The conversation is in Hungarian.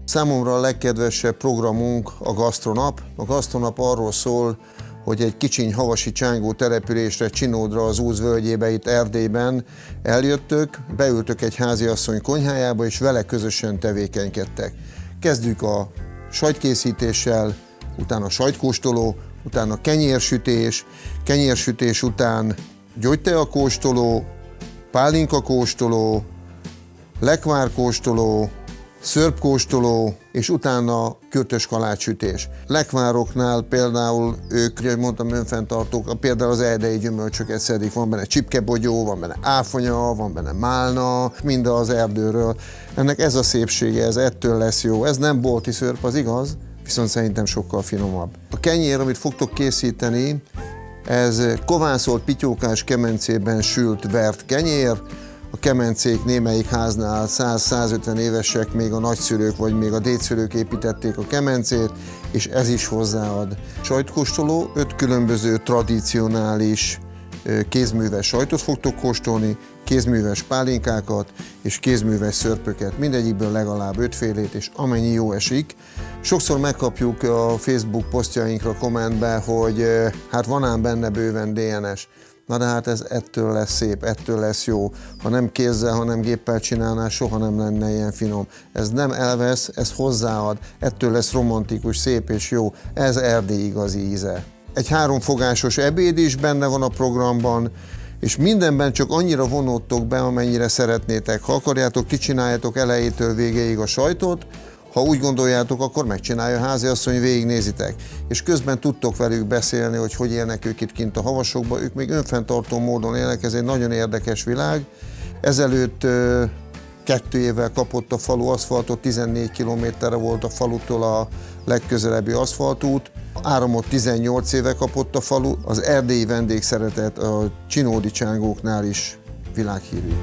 Számomra a legkedvesebb programunk a Gasztronap. A Gasztronap arról szól, hogy egy kicsiny havasi csángó településre, Csinódra, az Úz völgyébe, itt Erdélyben eljöttök, beültök egy háziasszony konyhájába, és vele közösen tevékenykedtek. Kezdjük a sajtkészítéssel, utána sajtkóstoló, utána kenyérsütés után gyógyteakóstoló, pálinkakóstoló, lekvárkóstoló, szörpkóstoló, és utána kürtös kalácssütés. Lekvároknál például ők, ahogy mondtam, önfenntartók, például az erdei gyümölcsöket szedik, van benne csipkebogyó, van benne áfonya, van benne málna, mind az erdőről. Ennek ez a szépsége, ez ettől lesz jó. Ez nem bolti szörp, az igaz, viszont szerintem sokkal finomabb. A kenyér, amit fogtok készíteni, ez kovászolt pityókás kemencében sült vert kenyér. A kemencék némelyik háznál 100-150 évesek, még a nagyszülők vagy még a dédszülők építették a kemencét, és ez is hozzáad. Sajtkóstoló, 5 különböző tradicionális kézműves sajtot fogtok kóstolni, kézműves pálinkákat és kézműves szörpöket, mindegyikből legalább 5 félét, és amennyi jó esik. Sokszor megkapjuk a Facebook posztjainkra kommentbe, hogy hát van ám benne bőven DNS. Na de hát ez ettől lesz szép, ettől lesz jó. Ha nem kézzel, hanem géppel csinálnál, soha nem lenne ilyen finom. Ez nem elvesz, ez hozzáad, ettől lesz romantikus, szép és jó. Ez Erdély igazi íze. Egy 3 fogásos ebéd is benne van a programban, és mindenben csak annyira vonódtok be, amennyire szeretnétek. Ha akarjátok, kicsináljátok elejétől végéig a sajtot, ha úgy gondoljátok, akkor megcsinálja a háziasszony, végignézitek. És közben tudtok velük beszélni, hogy élnek ők itt kint a havasokban. Ők még önfenntartó módon élnek, ez egy nagyon érdekes világ. Ezelőtt 2 évvel kapott a falu aszfaltot, 14 kilométerre volt a falutól a legközelebbi aszfaltút. Áramot 18 éve kapott a falu. Az erdélyi vendégszeretet a csinódi csángóknál is világhírű.